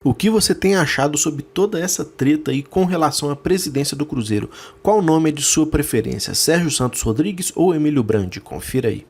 O que você tem achado sobre toda essa treta aí com relação à presidência do Cruzeiro? Qual nome é de sua preferência, Sérgio Santos Rodrigues ou Emílio Brandi? Confira aí.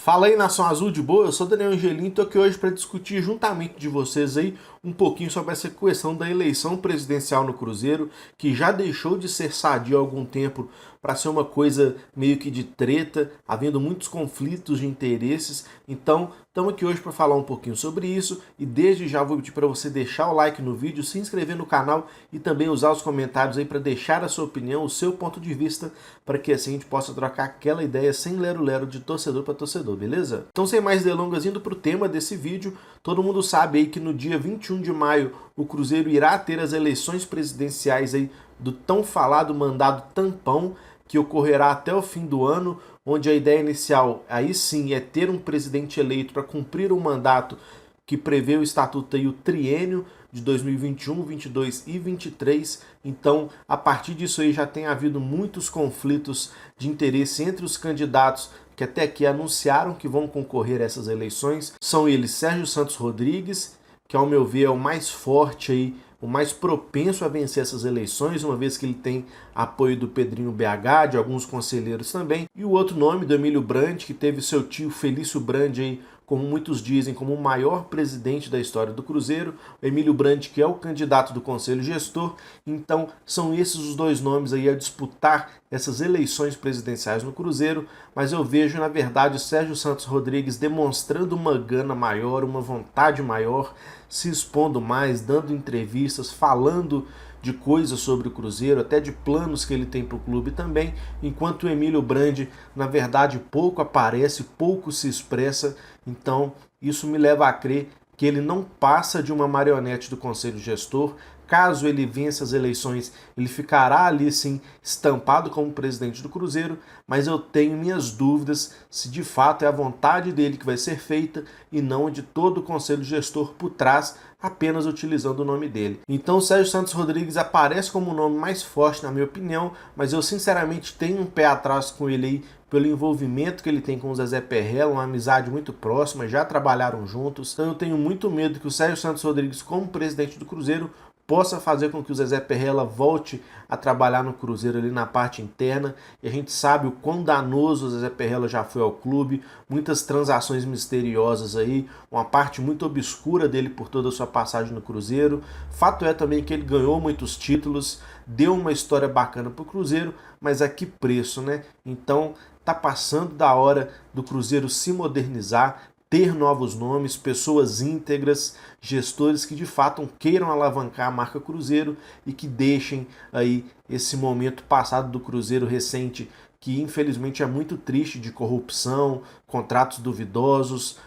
Fala aí, Nação Azul de boa, eu sou Daniel Angelim e tô aqui hoje para discutir juntamente de vocês aí um pouquinho sobre essa questão da eleição presidencial no Cruzeiro, que já deixou de ser sadia há algum tempo para ser uma coisa meio que de treta, havendo muitos conflitos de interesses. Então, estamos aqui hoje para falar um pouquinho sobre isso e desde já vou pedir para você deixar o like no vídeo, se inscrever no canal e também usar os comentários aí para deixar a sua opinião, o seu ponto de vista, para que assim a gente possa trocar aquela ideia sem lero-lero de torcedor para torcedor, beleza? Então, sem mais delongas, indo para o tema desse vídeo, todo mundo sabe aí que no dia 21 de maio o Cruzeiro irá ter as eleições presidenciais aí do tão falado mandado tampão, que ocorrerá até o fim do ano, onde a ideia inicial aí sim é ter um presidente eleito para cumprir um mandato que prevê o estatuto aí o triênio de 2021, 22 e 23. Então, a partir disso aí já tem havido muitos conflitos de interesse entre os candidatos que até aqui anunciaram que vão concorrer a essas eleições. São eles Sérgio Santos Rodrigues, que ao meu ver é o mais forte aí, o mais propenso a vencer essas eleições, uma vez que ele tem apoio do Pedrinho BH, de alguns conselheiros também, e o outro nome do Emílio Brandi, que teve seu tio Felício Brandi aí, como muitos dizem, como o maior presidente da história do Cruzeiro, o Emílio Brandi, que é o candidato do Conselho Gestor. Então, são esses os dois nomes aí a disputar essas eleições presidenciais no Cruzeiro, mas eu vejo, na verdade, o Sérgio Santos Rodrigues demonstrando uma gana maior, uma vontade maior, se expondo mais, dando entrevistas, falando de coisas sobre o Cruzeiro, até de planos que ele tem para o clube também, enquanto o Emílio Brandi, na verdade, pouco aparece, pouco se expressa. Então, isso me leva a crer que ele não passa de uma marionete do Conselho Gestor. Caso ele vença as eleições, ele ficará ali sim estampado como presidente do Cruzeiro, mas eu tenho minhas dúvidas se de fato é a vontade dele que vai ser feita e não de todo o Conselho Gestor por trás, apenas utilizando o nome dele. Então o Sérgio Santos Rodrigues aparece como o nome mais forte na minha opinião, mas eu sinceramente tenho um pé atrás com ele aí pelo envolvimento que ele tem com o Zezé Perrella, uma amizade muito próxima, já trabalharam juntos. Então eu tenho muito medo que o Sérgio Santos Rodrigues, como presidente do Cruzeiro, possa fazer com que o Zezé Perrella volte a trabalhar no Cruzeiro ali na parte interna, e a gente sabe o quão danoso o Zezé Perrella já foi ao clube, muitas transações misteriosas aí, uma parte muito obscura dele por toda a sua passagem no Cruzeiro. Fato é também que ele ganhou muitos títulos, deu uma história bacana pro Cruzeiro, mas a que preço, né? Então tá passando da hora do Cruzeiro se modernizar, ter novos nomes, pessoas íntegras, gestores que de fato queiram alavancar a marca Cruzeiro e que deixem aí esse momento passado do Cruzeiro recente, que infelizmente é muito triste, de corrupção, contratos duvidosos.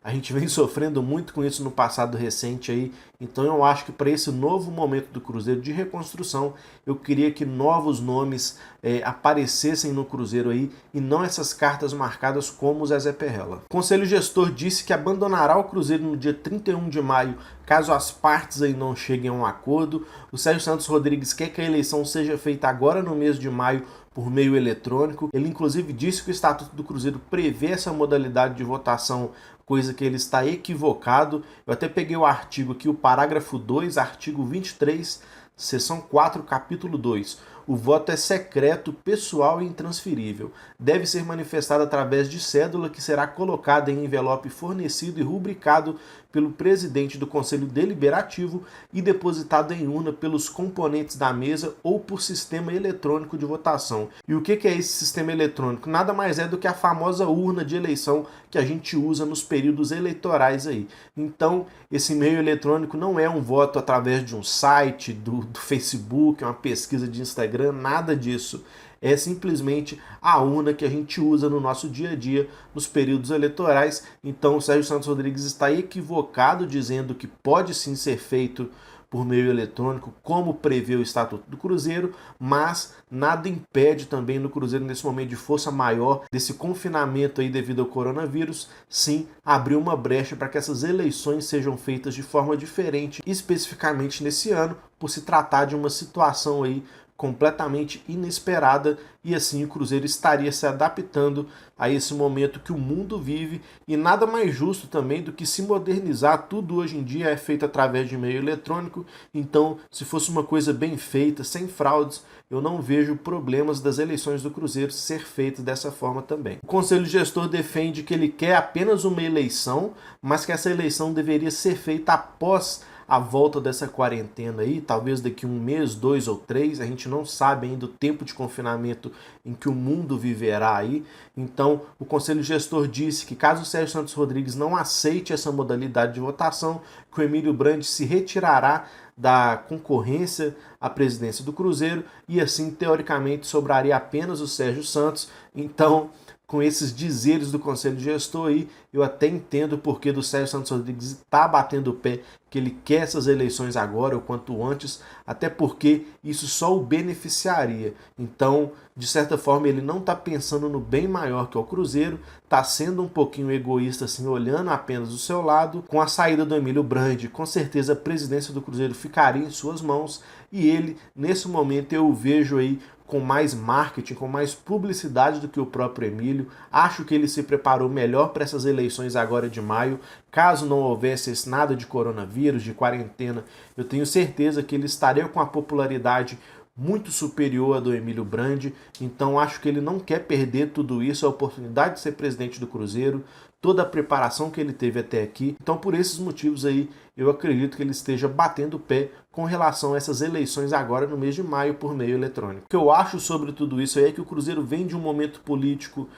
A gente vem sofrendo muito com isso no passado recente aí. Então eu acho que para esse novo momento do Cruzeiro de reconstrução, eu queria que novos nomes aparecessem no Cruzeiro aí e não essas cartas marcadas como o Zezé Perrella. O Conselho Gestor disse que abandonará o Cruzeiro no dia 31 de maio, caso as partes aí não cheguem a um acordo. O Sérgio Santos Rodrigues quer que a eleição seja feita agora no mês de maio por meio eletrônico. Ele inclusive disse que o Estatuto do Cruzeiro prevê essa modalidade de votação, coisa que ele está equivocado. Eu até peguei o artigo aqui, o parágrafo 2, artigo 23, seção 4, capítulo 2. O voto é secreto, pessoal e intransferível. Deve ser manifestado através de cédula que será colocada em envelope fornecido e rubricado pelo presidente do Conselho Deliberativo e depositado em urna pelos componentes da mesa ou por sistema eletrônico de votação. E o que é esse sistema eletrônico? Nada mais é do que a famosa urna de eleição que a gente usa nos períodos eleitorais aí. Então, esse meio eletrônico não é um voto através de um site, do Facebook, uma pesquisa de Instagram, nada disso. É simplesmente a urna que a gente usa no nosso dia a dia nos períodos eleitorais. Então o Sérgio Santos Rodrigues está equivocado dizendo que pode sim ser feito por meio eletrônico, como prevê o Estatuto do Cruzeiro, mas nada impede também no Cruzeiro, nesse momento de força maior, desse confinamento aí devido ao coronavírus, sim, abrir uma brecha para que essas eleições sejam feitas de forma diferente, especificamente nesse ano, por se tratar de uma situação aí completamente inesperada e assim o Cruzeiro estaria se adaptando a esse momento que o mundo vive e nada mais justo também do que se modernizar. Tudo hoje em dia é feito através de meio eletrônico, então se fosse uma coisa bem feita, sem fraudes, eu não vejo problemas das eleições do Cruzeiro ser feitas dessa forma também. O Conselho Gestor defende que ele quer apenas uma eleição, mas que essa eleição deveria ser feita após a volta dessa quarentena aí, talvez daqui um mês, 2 ou 3, a gente não sabe ainda o tempo de confinamento em que o mundo viverá aí. Então, o Conselho Gestor disse que caso o Sérgio Santos Rodrigues não aceite essa modalidade de votação, que o Emílio Brandt se retirará da concorrência à presidência do Cruzeiro e assim, teoricamente, sobraria apenas o Sérgio Santos. Então, com esses dizeres do Conselho Gestor aí, eu até entendo o porquê do Sérgio Santos Rodrigues estar batendo o pé, que ele quer essas eleições agora, o quanto antes, até porque isso só o beneficiaria. Então, de certa forma, ele não está pensando no bem maior que é o Cruzeiro, está sendo um pouquinho egoísta, assim, olhando apenas do seu lado. Com a saída do Emílio Brandt, com certeza a presidência do Cruzeiro ficaria em suas mãos e ele, nesse momento, eu o vejo aí com mais marketing, com mais publicidade do que o próprio Emílio. Acho que ele se preparou melhor para essas eleições agora de maio. Caso não houvesse nada de coronavírus, de quarentena, eu tenho certeza que ele estaria com a popularidade muito superior à do Emílio Brandt. Então acho que ele não quer perder tudo isso, a oportunidade de ser presidente do Cruzeiro, toda a preparação que ele teve até aqui. Então por esses motivos aí, eu acredito que ele esteja batendo o pé com relação a essas eleições agora no mês de maio por meio eletrônico. O que eu acho sobre tudo isso é que o Cruzeiro vem de um momento político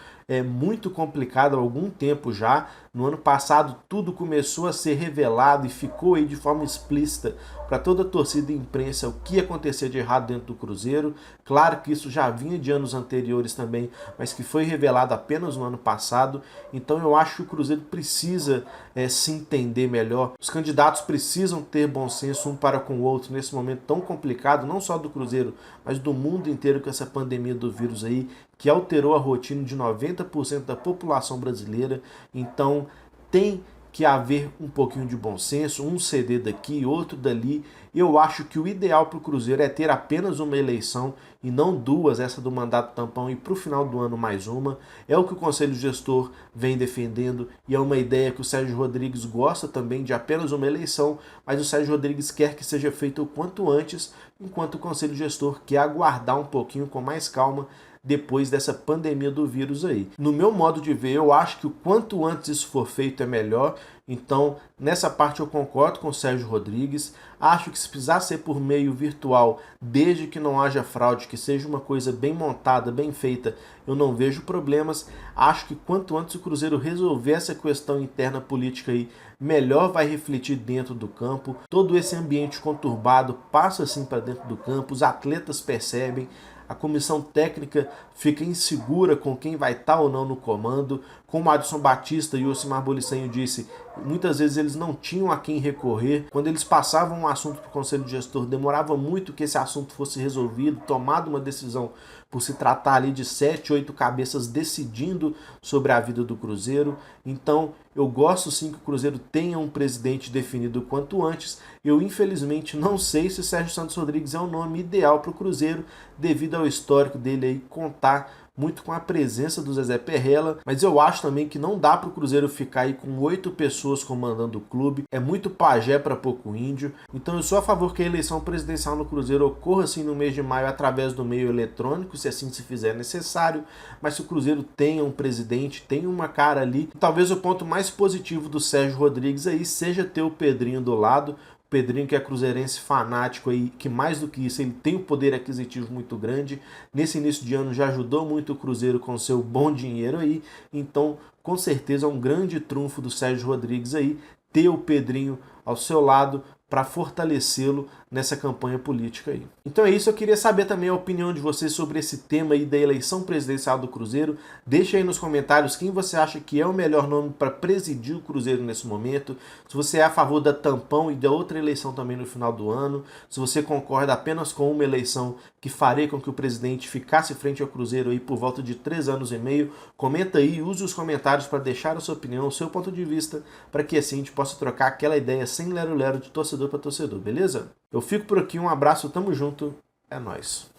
muito complicado há algum tempo já. No ano passado tudo começou a ser revelado e ficou aí de forma explícita para toda a torcida e imprensa o que acontecia de errado dentro do Cruzeiro. Claro que isso já vinha de anos anteriores também, mas que foi revelado apenas no ano passado. Então eu acho que o Cruzeiro precisa se entender melhor. Os candidatos precisam ter bom senso um para com o outro nesse momento tão complicado, não só do Cruzeiro, mas do mundo inteiro com essa pandemia do vírus aí, que alterou a rotina de 90% da população brasileira. Então tem que haver um pouquinho de bom senso, um ceder daqui, outro dali. Eu acho que o ideal para o Cruzeiro é ter apenas uma eleição e não duas, essa do mandato tampão, e para o final do ano mais uma. É o que o Conselho Gestor vem defendendo e é uma ideia que o Sérgio Rodrigues gosta também, de apenas uma eleição, mas o Sérgio Rodrigues quer que seja feito o quanto antes, enquanto o Conselho Gestor quer aguardar um pouquinho com mais calma depois dessa pandemia do vírus aí. No meu modo de ver, eu acho que o quanto antes isso for feito é melhor. Então, nessa parte eu concordo com o Sérgio Rodrigues. Acho que se precisar ser por meio virtual, desde que não haja fraude, que seja uma coisa bem montada, bem feita, eu não vejo problemas. Acho que quanto antes o Cruzeiro resolver essa questão interna política aí, melhor vai refletir dentro do campo. Todo esse ambiente conturbado passa assim para dentro do campo, os atletas percebem, a comissão técnica fica insegura com quem vai estar ou não no comando. Como Adson Batista e o Ocimar Bolicenho disse, muitas vezes eles não tinham a quem recorrer. Quando eles passavam um assunto para o Conselho Gestor, demorava muito que esse assunto fosse resolvido, tomada uma decisão, por se tratar ali de 7, 8 cabeças decidindo sobre a vida do Cruzeiro. Então, eu gosto sim que o Cruzeiro tenha um presidente definido o quanto antes. Eu, infelizmente, não sei se Sérgio Santos Rodrigues é o nome ideal para o Cruzeiro, devido ao histórico dele aí contar muito com a presença do Zezé Perrella, mas eu acho também que não dá para o Cruzeiro ficar aí com 8 pessoas comandando o clube, é muito pajé para pouco índio. Então eu sou a favor que a eleição presidencial no Cruzeiro ocorra assim no mês de maio através do meio eletrônico, se assim se fizer necessário, mas se o Cruzeiro tenha um presidente, tenha uma cara ali. Talvez o ponto mais positivo do Sérgio Rodrigues aí seja ter o Pedrinho do lado. Pedrinho, que é cruzeirense fanático aí, que mais do que isso, ele tem um poder aquisitivo muito grande. Nesse início de ano já ajudou muito o Cruzeiro com seu bom dinheiro aí. Então, com certeza é um grande trunfo do Sérgio Rodrigues aí, ter o Pedrinho ao seu lado para fortalecê-lo nessa campanha política aí. Então é isso, eu queria saber também a opinião de vocês sobre esse tema aí da eleição presidencial do Cruzeiro. Deixa aí nos comentários quem você acha que é o melhor nome para presidir o Cruzeiro nesse momento. Se você é a favor da tampão e da outra eleição também no final do ano. Se você concorda apenas com uma eleição que faria com que o presidente ficasse frente ao Cruzeiro aí por volta de 3 anos e meio. Comenta aí, use os comentários para deixar a sua opinião, o seu ponto de vista, para que assim a gente possa trocar aquela ideia sem lero-lero de torcedor para torcedor, beleza? Eu fico por aqui, um abraço, tamo junto, é nóis.